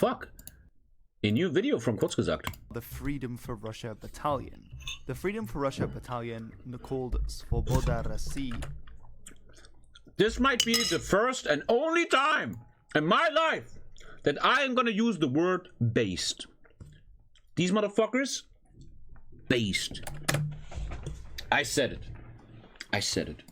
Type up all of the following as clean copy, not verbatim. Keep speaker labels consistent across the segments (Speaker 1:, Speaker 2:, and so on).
Speaker 1: fuck? A new video from Kurzgesagt.
Speaker 2: The Freedom for Russia Battalion. The Freedom for Russia Battalion, called Svoboda России.
Speaker 1: This might be the first and only time in my life that I am gonna use the word based. These motherfuckers, based. I said it. I said it.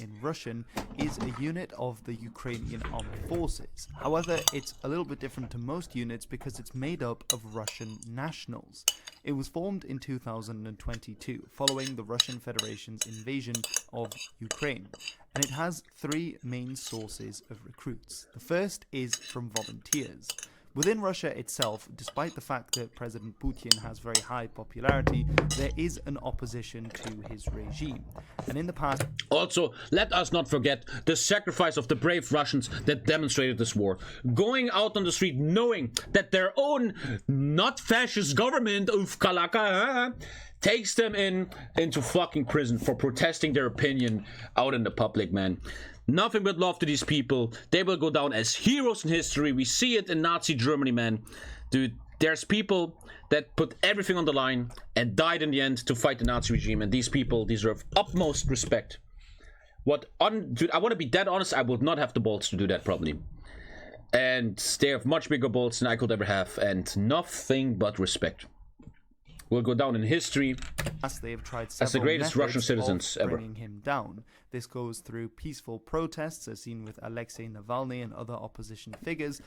Speaker 2: In Russian is a unit of the Ukrainian armed forces. However, it's a little bit different to most units because it's made up of Russian nationals. It was formed in 2022 following the Russian Federation's invasion of Ukraine, and it has three main sources of recruits. The first is from volunteers. Within Russia itself, despite the fact that President Putin has very high popularity, there is an opposition to his regime. And in the past...
Speaker 1: Also, let us not forget the sacrifice of the brave Russians that demonstrated this war. Going out on the street knowing that their own not fascist government of Kalaka takes them into fucking prison for protesting their opinion out in the public, man. Nothing but love to these people. They will go down as heroes in history. We see it in Nazi Germany, man. Dude, there's people that put everything on the line and died in the end to fight the Nazi regime, and these people deserve utmost respect. Dude, I want to be dead honest, I would not have the balls to do that, probably. And they have much bigger balls than I could ever have, and nothing but respect. Will go down in history
Speaker 2: as they have tried
Speaker 1: as the greatest Russian citizens ever.
Speaker 2: Bringing him down. This goes through peaceful protests, as seen with Alexei Navalny and other opposition figures.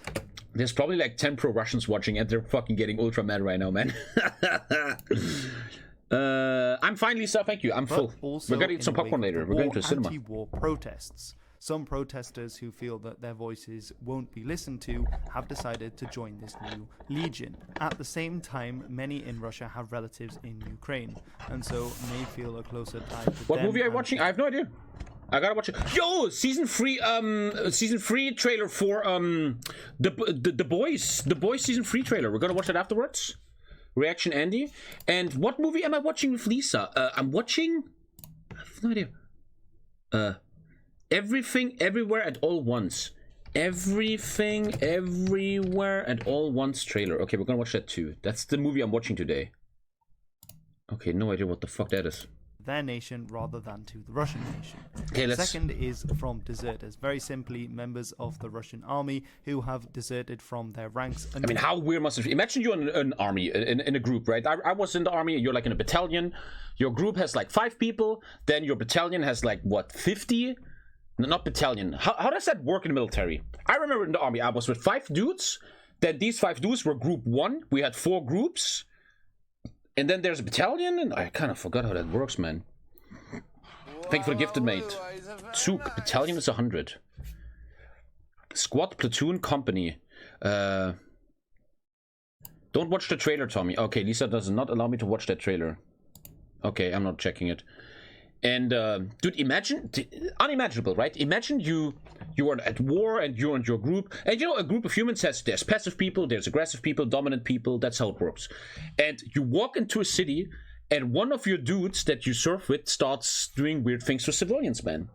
Speaker 1: There's probably like 10 pro-Russians watching, and they're fucking getting ultra mad right now, man. I'm fine, Lisa. Thank you. I'm full. We're gonna eat some popcorn later. We're going to the cinema.
Speaker 2: Anti-war protests. Some protesters who feel that their voices won't be listened to have decided to join this new legion. At the same time, many in Russia have relatives in Ukraine, and so may feel a closer tie to
Speaker 1: What movie are you watching? I have no idea. I gotta watch it. Yo, season 3 trailer for the boys season 3 trailer. We're gonna watch that afterwards. Reaction Andy. And what movie am I watching with Lisa? I'm watching, I have no idea. Everything Everywhere at All Once. Everything Everywhere at All Once trailer. Okay, we're gonna watch that too. That's the movie I'm watching today. Okay, no idea what the fuck that is.
Speaker 2: Their nation rather than to the Russian nation.
Speaker 1: Okay,
Speaker 2: Second is from deserters. Very simply, members of the Russian army who have deserted from their ranks.
Speaker 1: I mean, how weird must it be? Imagine you're in an army, in a group, right? I was in the army, you're like in a battalion. Your group has like 5 people, then your battalion has like, what, 50? No, not battalion. How does that work in the military? I remember in the army, I was with 5 dudes. Then these 5 dudes were group 1. We had 4 groups. And then there's a battalion, and I kind of forgot how that works, man. Thank you for the gifted mate. Zug, battalion is 100. Squad, platoon, company. Don't watch the trailer, Tommy. Okay, Lisa does not allow me to watch that trailer. Okay, I'm not checking it. And dude, imagine, unimaginable, right? Imagine you are at war and you're in your group, and you know, a group of humans there's passive people, there's aggressive people, dominant people. That's how it works. And you walk into a city, and one of your dudes that you serve with starts doing weird things to civilians, man.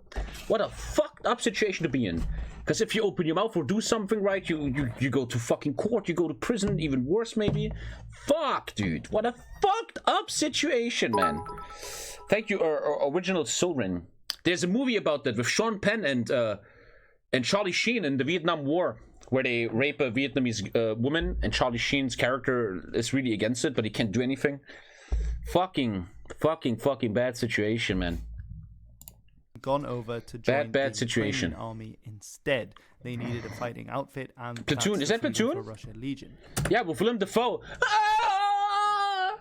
Speaker 1: What a fucked up situation to be in. Because if you open your mouth or do something right, you go to fucking court, you go to prison, even worse maybe. Fuck, dude. What a fucked up situation, man. Thank you, original Sorin. There's a movie about that with Sean Penn and Charlie Sheen in the Vietnam War, where they rape a Vietnamese woman, and Charlie Sheen's character is really against it, but he can't do anything. Fucking bad situation, man.
Speaker 2: Gone over to join
Speaker 1: bad
Speaker 2: the
Speaker 1: situation.
Speaker 2: Ukrainian army instead. They needed a fighting outfit and
Speaker 1: Platoon. Is that Platoon?
Speaker 2: For Russia Legion.
Speaker 1: Yeah, with Willem Dafoe. Ah!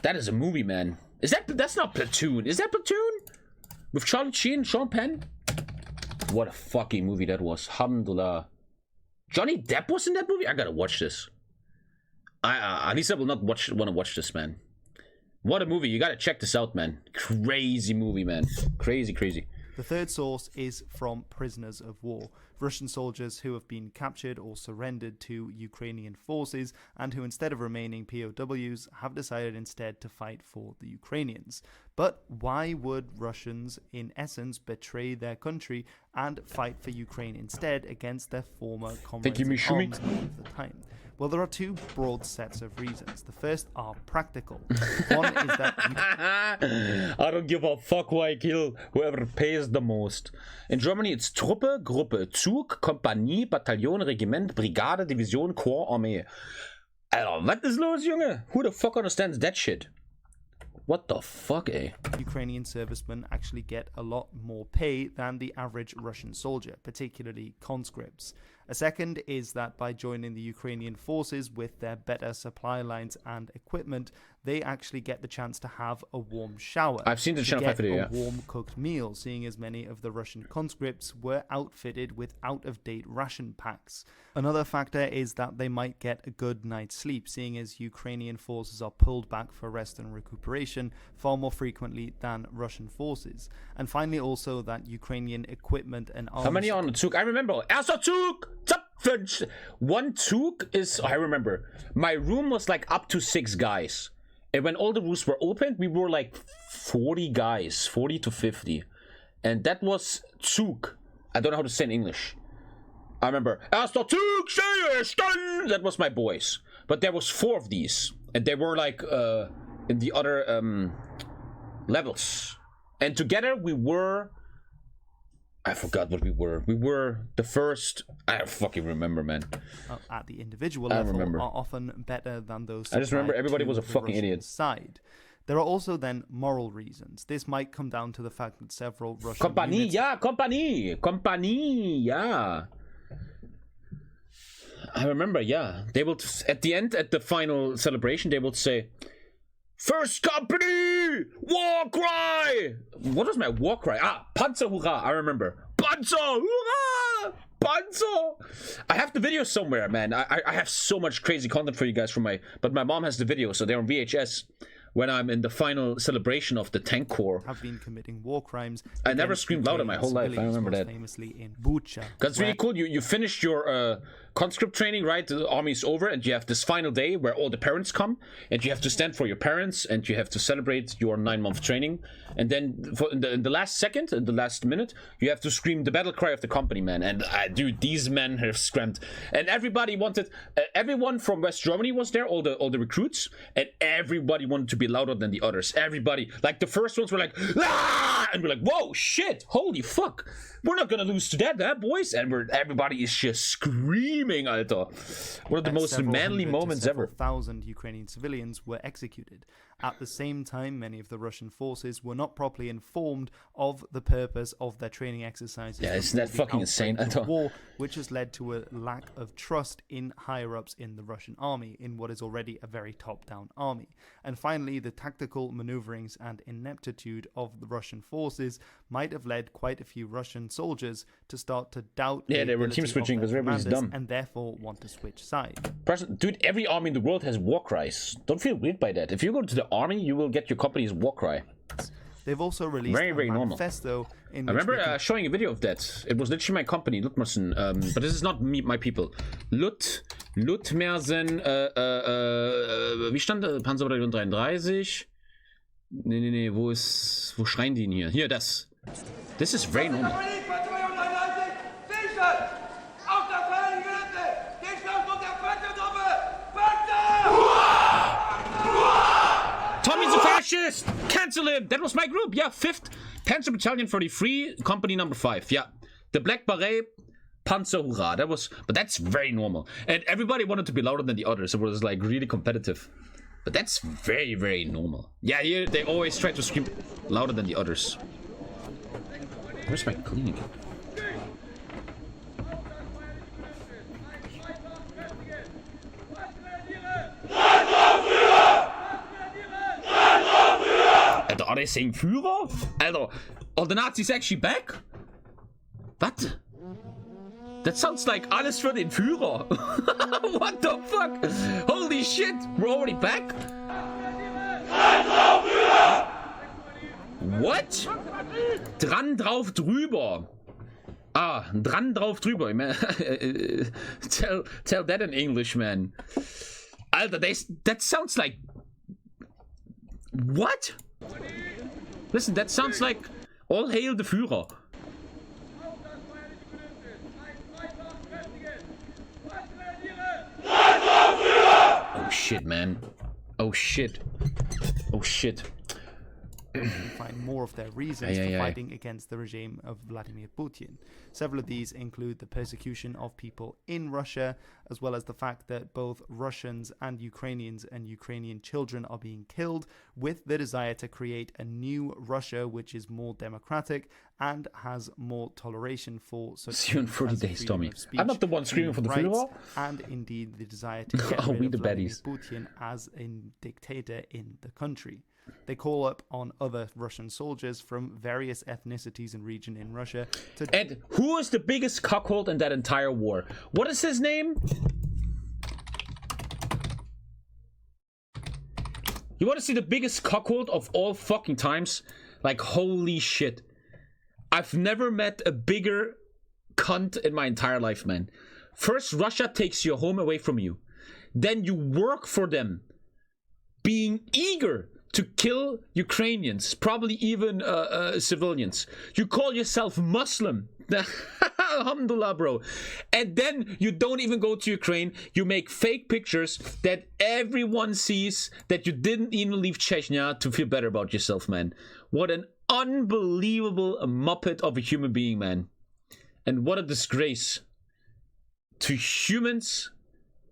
Speaker 1: That is a movie, man. That's not Platoon? Is that Platoon? With Charlie Sheen, Sean Penn? What a fucking movie that was. Alhamdulillah. Johnny Depp was in that movie? I gotta watch this. At least I will not want to watch this, man. What a movie. You gotta check this out, man. Crazy movie, man. Crazy.
Speaker 2: The third source is from prisoners of war, Russian soldiers who have been captured or surrendered to Ukrainian forces and who, instead of remaining POWs, have decided instead to fight for the Ukrainians. But why would Russians, in essence, betray their country and fight for Ukraine instead against their former comrades in arms of the time? Well, there are two broad sets of reasons. The first are practical. One is that
Speaker 1: I don't give a fuck who I kill, whoever pays the most. In Germany, it's Truppe, Gruppe, Zug, Kompanie, Bataillon, Regiment, Brigade, Division, Korps, Armee. Alter, was ist los, Junge? Who the fuck understands that shit? What the fuck, eh?
Speaker 2: Ukrainian servicemen actually get a lot more pay than the average Russian soldier, particularly conscripts. A second is that by joining the Ukrainian forces with their better supply lines and equipment, they actually get the chance to have a warm shower.
Speaker 1: I've seen the Channel 5 video,
Speaker 2: a warm cooked meal, seeing as many of the Russian conscripts were outfitted with out-of-date ration packs. Another factor is that they might get a good night's sleep, seeing as Ukrainian forces are pulled back for rest and recuperation far more frequently than Russian forces. And finally also that Ukrainian equipment and arms...
Speaker 1: How many on the Zug? I remember. Erster Zug! One Zug is... I remember. My room was like up to 6 guys. And when all the rooms were opened, we were like 40 guys. 40 to 50. And that was Zug. I don't know how to say in English. I remember. Erster Zug, stehe, stehen! That was my boys. But there was 4 of these. And they were like in the other levels. And together we were... I forgot what we were. We were the first... I don't fucking remember, man.
Speaker 2: At the individual level are often better than those...
Speaker 1: I just remember everybody was a fucking idiot.
Speaker 2: Side. There are also then moral reasons. This might come down to the fact that several Russian
Speaker 1: Kompanie,
Speaker 2: units...
Speaker 1: yeah, Kompanie, yeah. I remember, yeah. They would, at the end, at the final celebration, they would say... First Company! War cry! What was my war cry? Panzer Hurrah! I remember. Panzer Hurrah! Panzer! I have the video somewhere, man. I have so much crazy content for you guys from but my mom has the video, so they're on VHS. When I'm in the final celebration of the tank corps,
Speaker 2: have been committing war crimes.
Speaker 1: I never screamed louder my whole life. I remember that.
Speaker 2: Famously in Bucha.
Speaker 1: Because it's really cool. You finished your conscript training, right? The army's over, and you have this final day where all the parents come, and you have to stand for your parents, and you have to celebrate your 9-month training. And then in the last second, in the last minute, you have to scream the battle cry of the company, man. And dude, these men have screamed, and everybody wanted. Everyone from West Germany was there, all the recruits, and everybody wanted to be louder than the others. Everybody, like the first ones were like, ah! And we're like, whoa, shit, holy fuck, we're not gonna lose to that, boys. And everybody is just screaming, Alter. One of the most manly moments ever.
Speaker 2: 1,000 Ukrainian civilians were executed. At the same time, many of the Russian forces were not properly informed of the purpose of their training exercises.
Speaker 1: Yeah, isn't that fucking insane?
Speaker 2: War, which has led to a lack of trust in higher-ups in the Russian army, in what is already a very top-down army. And finally, the tactical maneuverings and ineptitude of the Russian forces might have led quite a few Russian soldiers to start to doubt.
Speaker 1: Yeah, they were team switching because everybody's dumb,
Speaker 2: and therefore want to switch sides.
Speaker 1: Dude, every army in the world has war cries. Don't feel weird by that. If you go to the army, you will get your company's war cry.
Speaker 2: They've also released a manifesto in
Speaker 1: I remember showing a video of that. It was literally my company, Lutmersen, but this is not me, my people. Lutmersen, wie stand da? Panzerbataillon 33. Nee, wo schreien die denn hier? Hier, das. This is very normal. Tommy's a fascist! Cancel him! That was my group, yeah, 5th Panzer Battalion 33, company number 5, yeah. The Black Beret, Panzer Hurrah. But that's very normal. And everybody wanted to be louder than the others. It was like really competitive. But that's very, very normal. Yeah, here they always try to scream louder than the others. Where's my cleaning? Are they saying Führer? Alter, are the Nazis actually back? What? That sounds like alles für den Führer. What the fuck? Holy shit, we're already back? What? Dran drauf drüber. Dran drauf drüber. Tell that in English, man. Alter, that sounds like... What? Listen, that sounds like all hail the Führer. shit, man. Oh shit. Oh shit.
Speaker 2: Find more of their reasons for fighting against the regime of Vladimir Putin. Several of these include the persecution of people in Russia, as well as the fact that both Russians and Ukrainian children are being killed, with the desire to create a new Russia which is more democratic and has more toleration for such
Speaker 1: See you in 40 days, Tommy. I'm not the one screaming for the freedom wall.
Speaker 2: And indeed the desire to get rid of Vladimir Putin as a dictator in the country. They call up on other Russian soldiers from various ethnicities and regions in Russia to...
Speaker 1: And who is the biggest cuckold in that entire war? What is his name? You want to see the biggest cuckold of all fucking times? Like, holy shit. I've never met a bigger cunt in my entire life, man. First, Russia takes your home away from you. Then you work for them, being eager to kill Ukrainians, probably even civilians. You call yourself Muslim. Alhamdulillah, bro. And then you don't even go to Ukraine. You make fake pictures that everyone sees, that you didn't even leave Chechnya to feel better about yourself, man. What an unbelievable muppet of a human being, man. And what a disgrace to humans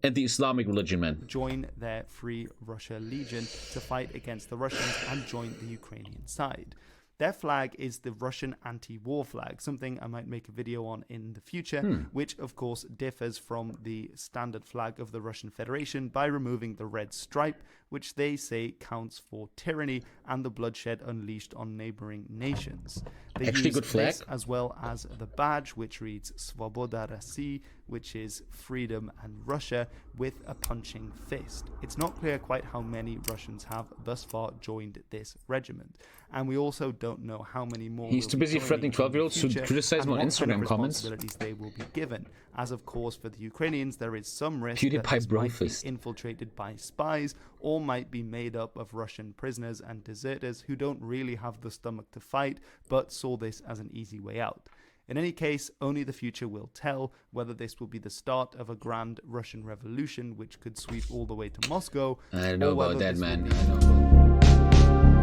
Speaker 1: and the Islamic religion, man.
Speaker 2: Join their Free Russia Legion to fight against the Russians and join the Ukrainian side. Their flag is the Russian anti-war flag, something I might make a video on in the future, which of course differs from the standard flag of the Russian Federation by removing the red stripe, which they say counts for tyranny and the bloodshed unleashed on neighboring nations. They
Speaker 1: Actually,
Speaker 2: use
Speaker 1: good flag.
Speaker 2: this as well as the badge, which reads Svoboda Rossii, which is freedom and Russia, with a punching fist. It's not clear quite how many Russians have thus far joined this regiment, and we also don't know how many more.
Speaker 1: He's too busy threatening 12-year-olds to criticize him on Instagram comments.
Speaker 2: Responsibilities they will be given, as of course for the Ukrainians there is some risk
Speaker 1: PewDiePie
Speaker 2: that this might be
Speaker 1: brofist.
Speaker 2: infiltrated by spies or might be made up of Russian prisoners and deserters who don't really have the stomach to fight but saw this as an easy way out. In any case, only the future will tell whether this will be the start of a grand Russian revolution which could sweep all the way to Moscow.
Speaker 1: I don't know about that, man.
Speaker 2: I know.